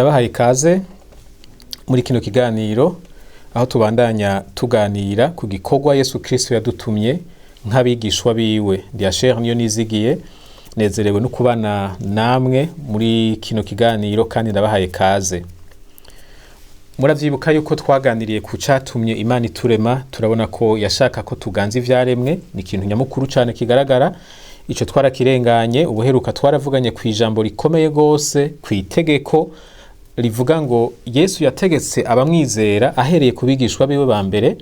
Ndabahaye ikaze muri kino kiganiro aho tubandanya tuganira ku gikorwa Yesu Kristo yadutumye nk'abigishwa biwe. Ndiasher niyo nizigiye, nezerewe no kubana namwe muri kino kiganiro kandi ndabahaye ikaze. Muravyibuka yuko twaganiriye ku catumye Imana iturema, turabona ko yashaka ko tuganza ivyaremwe, ni ikintu nyamukuru cane kigaragara. Ico twarakirenganye, ubuheruka twaravuganye ku ijambo rikomeye gose, ku itegeko rivuga ngo Yesu yategetse abamwizera ahereye ku bigishwa biwe ba mbere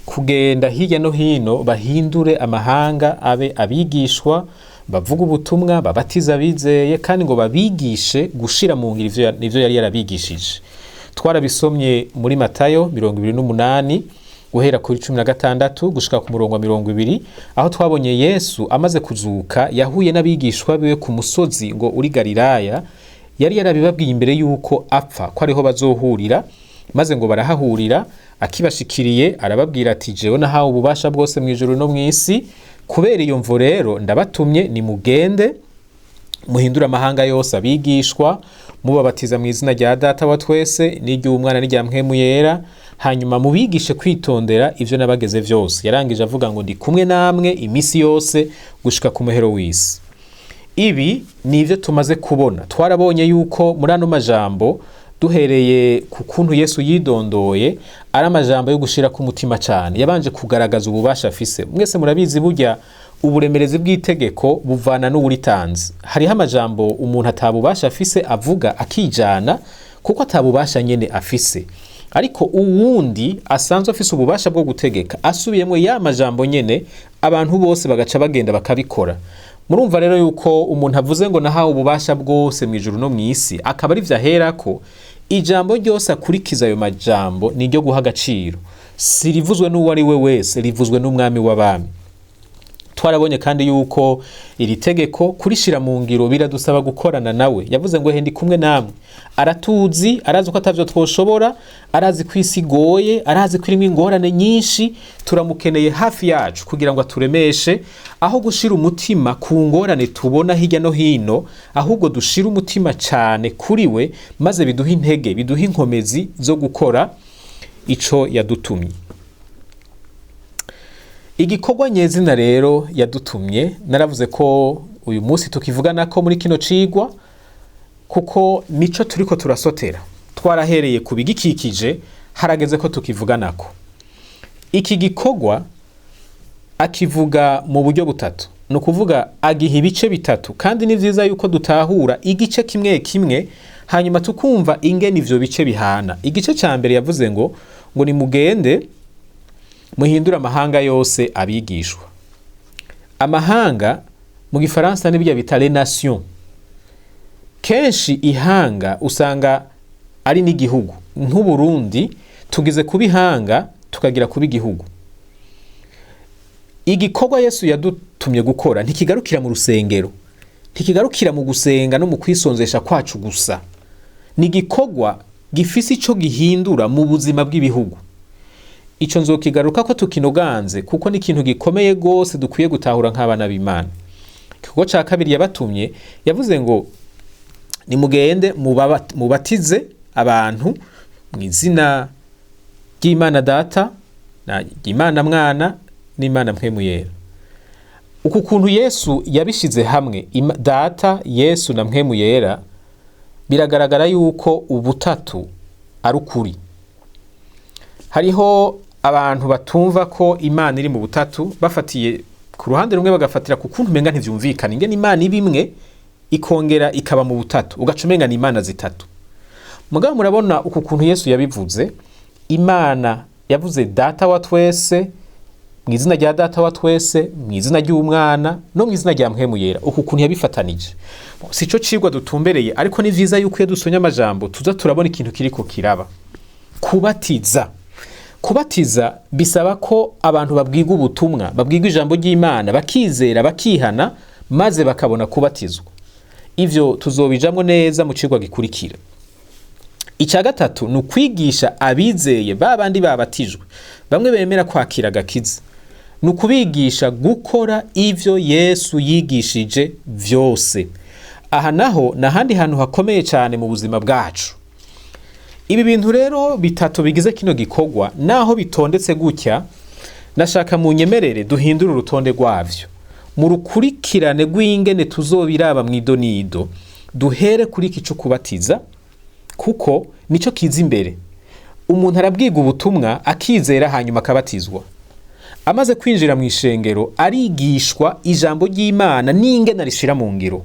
kugenda hirya no hino bahindure amahanga abe abigishwa, bavuga ubutumwa, babatiza abizeye kandi ngo babigishe gushira mu ngiro ivyo yari yarabigishije. Twarabisomye muri Matayo 28 guhera kuri 16 gushika ku murongo wa 20, aho twabonye Yesu amaze kuzuka yahuye n'abigishwa biwe ku musozi ngo uri Galilaya. Yari yarabibabwiye imbere yuko apfa ko ariho bazohurira, maze ngo barahahurira. Akibashikiriye arababwira ati jewe nahawe ububasha bwose mw'ijuru no mw'isi, kubera iyo mvo rero ndabatumye nimugende muhindura amahanga yose abigishwa, mubabatiza mu izina rya Data wa twese n'iry'Umwana n'irya Mpwemu Yera, hanyuma mubigishe kwitondera ivyo nabageze vyose. Yarangije avuga ngo ndi kumwe namwe imisi yose gushika ku muhero w'isi. Ibi nivyo tumaze kubona. Twarabonye yuko muri ano majambo, duhereye ku kuntu Yesu yidondoye, ari amajambo yo gushira ku mutima cane. Yabanje kugaragaza ububasha afise. Mwese murabizi burya uburemerezi bw'itegeko buvana n'uwuritanze. Hariho amajambo umuntu atabubasha afise avuga akijana kuko atabubasha nyene afise. Ariko uwundi asanzwe afise ububasha bwo gutegeka asubiyemwo ya majambo nyene, abantu bose bagaca bagenda bakabikora. Murumva rero yuko umuntu avuze ngo nahawe ububasha bwose mw'ijuru no mw'isi, akaba ari vyaherako ijambo ryose akurikiza ayo majambo ni ryo guha agaciro. Si rivuzwe n'uwo ari we wese, rivuzwe n'umwami w'abami. Twarabonye kandi yuko iri tegeko kurishira mu ngiro biradusaba gukorana nawe. Yavuze ngo ndi kumwe namwe. Aratuzi, arazi ko atavyo twoshobora, arazi ko isi igoye, arazi ko irimo ingorane nyinshi. Turamukeneye hafi yacu kugira ngo aturemeshe, aho gushira umutima ku ngorane tubona hirya no hino, ahubwo dushira umutima cane kuri we, maze biduha intege, biduha inkomezi zo gukora ico yadutumye. Igikorwa nyezina rero yadutumye, naravuze ko uyu munsi tukivugana ko muri kino cigwa, kuko nico turiko turasotera. Twarahereye ku bigikikije, harageze ko tukivuganako. Iki gikorwa akivuga mu buryo butatu, no kuvuga agiha ibice bitatu, kandi ni vyiza yuko dutahura igice kimwe kimwe, hanyuma tukumva ingene ivyo bice bihana. Igice ca mbere yavuze ngo nimugende muhindura amahanga yose abigishwa. Amahanga mu Gifaransa nibyo bita les nations. Kenshi ihanga usanga ari n'igihugu. Nk'u Burundi tugize kubihanga tukagira kuba igihugu. Igikorwa Yesu yadutumye gukora ntikigarukira mu rusengero, ntikigarukira mu gusenga no mu kwisonzesha kwacu gusa. Ni igikorwa gifise ico gihindura mu buzima bw'ibihugu. Ico nzokigaruka ko tukinoganze kuko ni ikintu gikomeye gose dukwiye gutahura nk'abana b'Imana. Igikorwa ca kabiri yabatumye yavuze ngo nimugende mubatize abantu mu izina ry'Imana Data na ry'Imana Mwana n'Imana Mpwemu Yera. Uku kuntu Yesu yabishize hamwe, Data, Yesu na Mpwemu Yera, biragaragara yuko ubutatu ari ukuri. Hariho abantu batumva ko Imana iri mu butatu, bafatiye ku ruhande rumwe bagafatira ku kuntu umenga ntivyumvikana ingene Imana ibimwe ikongera ikaba mu butatu, ugacumenga ni Imana zitatu. Mugabo murabona uku kuntu Yesu yabivuze, Imana yavuze Data wa twese, mu izina rya Data wa twese, mu izina ry'Umwana no mu izina rya Mpwemu Yera. Uku kuntu yabifatanije. Sico cigwa dutumbereye, ariko ni vyiza yuko iyo dusonye amajambo tuza turabona ikintu kiriko kiraba. Kubatiza bisaba ko abantu babwiga ubutumwa, babwiga ijambo ry'Imana, bakizera, bakihana, maze bakabona kubatizwa. Ivyo tuzobijamwo neza mu cigwa gikurikira. Ica gatatu ni ukwigisha abizeye babandi babatijwe, bamwe bemera kwakira agakiza. Ni ukubigisha gukora ivyo Yesu yigishije vyose. Aha naho nahandi hantu hakomeye cyane mu buzima bwacu. Ibi bintu rero bitatu bigize kino gikorwa naho bitondetse gutya, nashaka mu nyemerere duhindura urutonde rwavyo mu rukurikirane rw'ingene tuzobiraba mw'idonido. Duhere kuri iki cyo kubatiza kuko nico kiza imbere. Umuntu arabwiga ubutumwa akizera hanyuma akabatizwa. Amaze kwinjira mu ishengero arigishwa ijambo ry'Imana n'ingene rishira mu ngiro.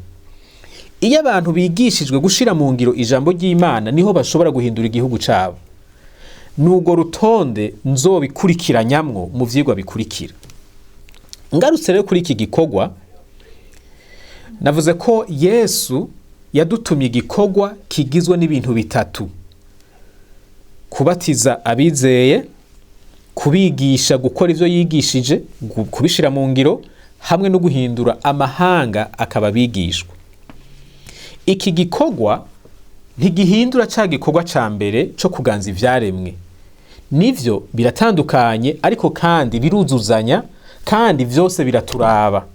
Iyo abantu bigishijwe gushira mu ngiro ijambo ry'Imana niho bashobora guhindura igihugu cabo. Nugo rutonde nzobikurikiranyamwo mu vyigwa bikurikira. Ngarutse rero kuri iki gikorwa, navuze ko Yesu yadutumye igikorwa kigizwe n'ibintu bitatu: kubatiza abizeye, kubigisha gukora ivyo yigishije, kubishira mu ngiro, hamwe no guhindura amahanga akaba bigishwa. Iki gikorwa ntigihindura ca gikorwa ca mbere co kuganza ivyaremwe. Nivyo biratandukanye ariko kandi biruzuzanya kandi vyose biraturaba.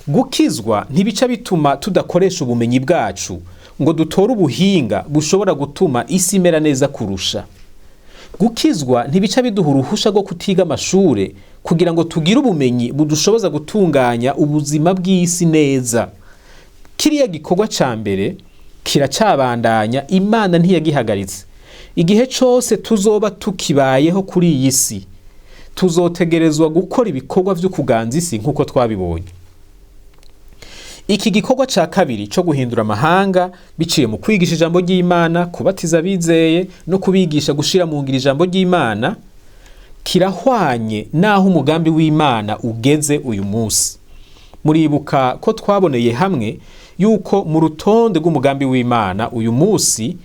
Gukizwa ntibica bituma tudakoresha ubumenyi bwacu ngo dutore ubuhinga bushobora gutuma isi imera neza kurusha. Gukizwa ntibica biduha uruhusha rwo kutiga amashure kugira ngo tugire ubumenyi budushoboza gutunganya ubuzima bw'isi neza. Kiriya gikorwa ca mbere kiracabandanya, Imana ntiyagihagaritse. Igihe cose tuzoba tukibayeho kuri iyi si, tuzotegerezwa gukora ibikorwa vyo kuganza isi nk'uko twabibonye. Iki gikorwa ca kabiri co guhindura amahanga biciye mu kwigisha ijambo ry'Imana, kubatiza abizeye no kubigisha gushira mu ngiro ijambo ry'Imana, kirahwanye naho umugambi w'Imana ugeze uyu munsi. Muribuka ko twaboneye hamwe yuko mu rutonde rw'umugambi w'Imana uyu munsi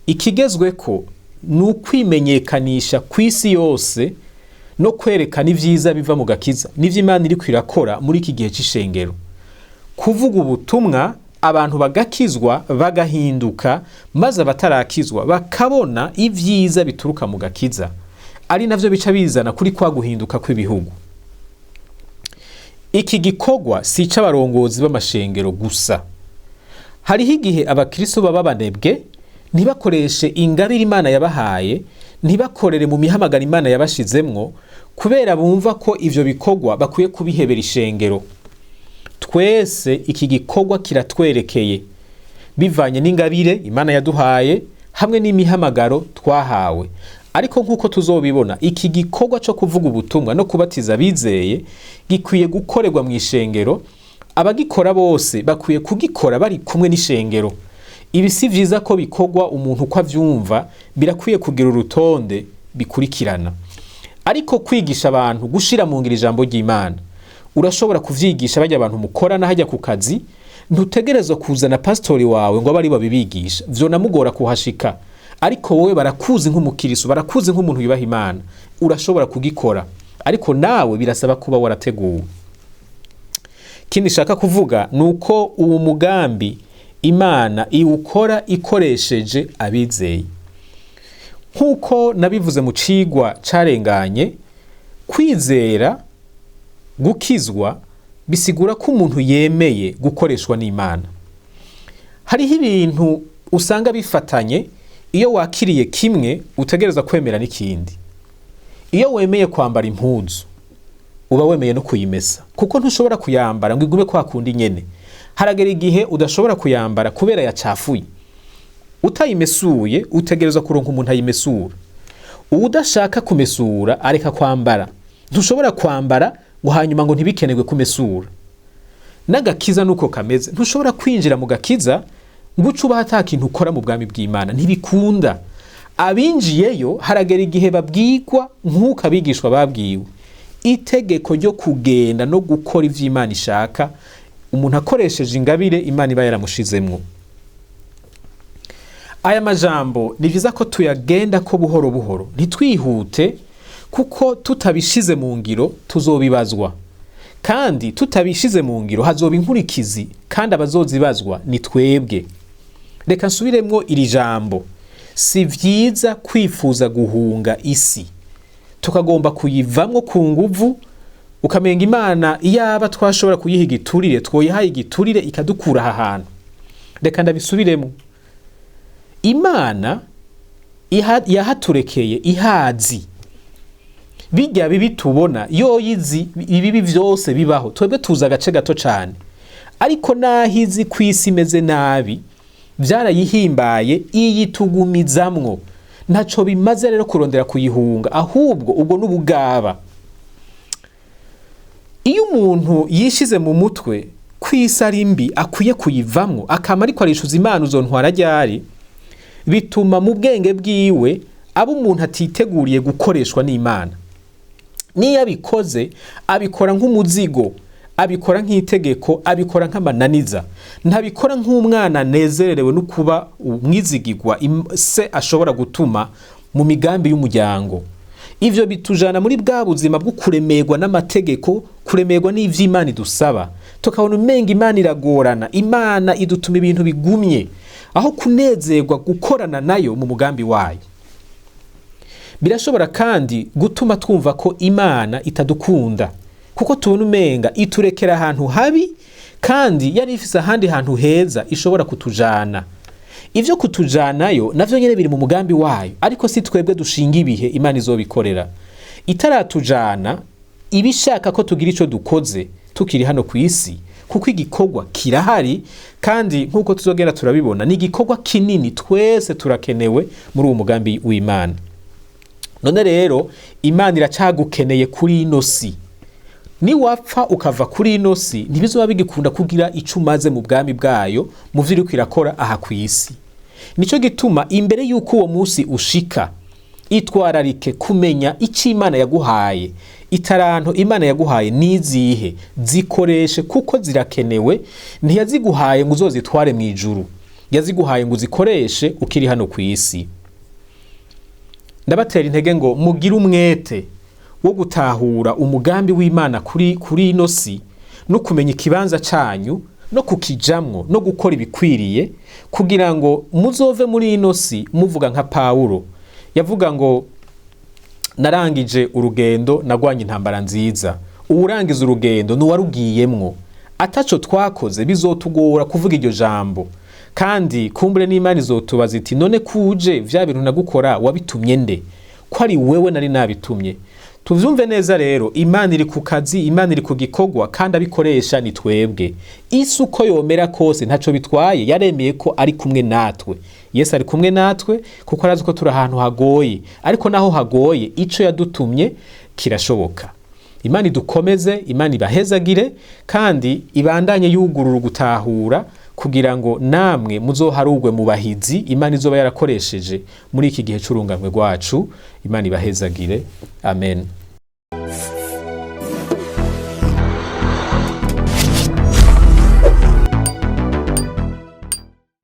ikigezweko ni ukwimenyekanisha kw'isi yose no kwerekana ivyiza biva mu gakiza n'ivyo Imana iriko irakora muri iki gihe c'ishengero. Kuvuga ubutumwa abantu bagakizwa bagahinduka, maze abatarakizwa bakabona ivyiza bituruka mu gakiza, ari navyo bica bizana kuri kwa guhinduka kw'ibihugu. Iki gikorwa si c'abarongozi b'amashengero gusa. Hariho igihe abakristo baba banebwe, ntibakoreshe ingabire Imana yabahaye, ntibakorere mu mihamagaro Imana yabashizemwo, kubera bumva ko ivyo bikorwa bakwiye kubihebera ishengero. Twese iki gikorwa kiratwerekeye bivanye n'ingabire Imana yaduhaye hamwe n'imihamagaro twahawe. Ariko nk'uko tuzobibona, iki gikorwa co kuvuga ubutumwa no kubatiza abizeye gikwiye gukorerwa mu ishengero. Abagikora bose bakwiye kugikora bari kumwe n'ishengero. Ibi si vyiza ko bikorwa umuntu uko avyumva, birakwiye kugira urutonde bikurikirana. Ariko kwigisha abantu gushira mu ngiro ijambo ry'Imana, urashobora kuvyigisha bajya abantu mukorana hajya ku kazi. Ntutegerezwa kuzana pastori wawe ngo bari babibigisha, vyo namugora kuhashika. Ariko wowe barakuzi nk'umukirisu, barakuzi nk'umuntu yubaha Imana, urashobora kugikora. Ariko nawe birasaba kuba warateguwe. Kindi shaka kuvuga nuko uwo mugambi Imana iwukora ikoresheje abizeye. Nkuko nabivuze mu cigwa carenganye, kwizera gukizwa bisigura ko umuntu yemeye gukoreshwa n'Imana. Hariho ibintu usanga bifatanye. Iyo wakiriye kimwe utegereza kwemera n'ikindi. Iyo wemeye kwambara impuzu, uba wemeye no kuyimesa, kuko ntushobora kuyambara ngo igume kwa kundi nyene. Haragera igihe udashobora kuyambara kubera yacafuye. Utayimesuye utegereza kuronka umuntu ayimesura. Udashaka kumesura areka kwambara. Ntushobora kwambara ngo hanyuma ngo ntibikenerwe kumesura. N'agakiza nuko kameze. Ntushobora kwinjira mu gakiza ngo ucuba hata kintu ukora mu bwami bw'Imana, ntibikunda. Abinjiyeyo haragera igihe babwirwa nk'uko abigishwa babwiwe itegeko ryo kugenda no gukora ivyo Imana ishaka, umuntu akoresheje ingabire Imana iba yaramushizemwo. Aya majambo ni vyiza ko tuyagenda ko buhoro buhoro, ntitwihute, kuko tutabishize mu ngiro tuzobibazwa, kandi tutabishize mu ngiro hazoba inkurikizi, kandi abazozibazwa ni twebwe. Reka nsubiremwo iri jambo: si vyiza kwifuza guhunga isi, tukagomba kuyivamwo ku nguvu, ukamenga Imana iyaba twashobora kuyiha igiturire, twoyihaye igiturire ikadukura aha hantu. Reka ndabisubiremo: Imana yahaturekeye ihazi bijya bibi tubona yoyizi ibibi byose bibaho, twebwe tuza agace gato cyane, ariko nahizi kwisi imeze nabi byarayihimbaye iyitugumizamwo. Ntaco bimaze rero kurondera kuyihunga, ahubwo ubwo n'ubugaba. Iyo umuntu yishize mu mutwe kwisi ari mbi akwiye kuyivamwo, akama ariko arishuza Imana uzontwara ryari, bituma mu bwenge bwiwe abo umuntu atiteguriye gukoreshwa n'Imana. Niyo abikoze abikora nk'umuzigo, abikora nk'itegeko, abikora nk'amananiza, ntabikora nk'umwana nezerewe no kuba umwizigirwa se ashobora gutuma mu migambi y'umuryango. Ivyo bitujana muri bwa buzima bwo kuremerwa n'amategeko, kuremerwa n'ivy'Imana idusaba, tukabona umenga Imana iragorana, Imana idutuma ibintu bigumye aho kunezerwa gukorana nayo mu mugambi wayo. Birashobora kandi gutuma twumva ko Imana itadukunda, kuko tubona umenga iturekera ahantu habi kandi yari ifise ahandi hantu heza ishobora kutujana. Ivyo kutujanayo navyo nyene biri mu mugambi wayo, ariko si twebwe dushinga ibihe Imana izobikorera. Itaratujana ibishaka ko tugira ico dukoze tukiri hano ku isi, kuko igikorwa kirahari kandi nkuko tuzogera turabibona ni igikorwa kinini, twese turakenewe muri uwo mugambi w'Imana. None rero Imana iracagukeneye kuri ino si. Ni wapfa ukava kuri ino si ntibizoba bigikunda kugira ico umaze mu bwami bwayo mu vyo uriko irakora aha ku isi. Nico gituma imbere yuko uwo munsi ushika, itwararike kumenya ico Imana yaguhaye. Itaranto Imana yaguhaye nizihe, zikoreshe kuko zirakenewe. Ntiyaziguhaye ngo uzozitware mu ijuru, yaziguhaye ngo uzikoreshe ukiri hano ku isi. Ndabatera intege ngo mugire umwete wo gutahura umugambi w'Imana kuri ino si, no kumenya ikibanza canyu, no kukijamwo, no gukora ibikwiriye, kugira ngo muzove muri ino si muvuga nka Pawulo yavuga ngo narangije urugendo, nagwanye intambara nziza. Uwurangiza urugendo n'uwarugiyemwo. Ataco twakoze bizotugora kuvuga iryo jambo, kandi kumbure n'Imana izotubaza iti none kuje vya bintu nagukora wabitumye nde? Ko ari wewe nari nabitumye. Tuvyumve neza rero, Imana iri ku kazi, Imana iri ku gikorwa, kandi abikoresha ni twebwe. Isi uko yomera kose ntaco bitwaye, yaremeye ko ari kumwe natwe. Yesu ari kumwe natwe kuko arazi ko turi ahantu hagoye, ariko naho hagoye ico yadutumye kirashoboka. Imana idukomeze, Imana ibahezagire, kandi ibandanye yugurura gutahura, kugira ngo namwe muzoharugwe mu bahizi Imana izoba yarakoresheje muri iki gihe c'urunganwe rwacu. Imana ibahezagire. Amen.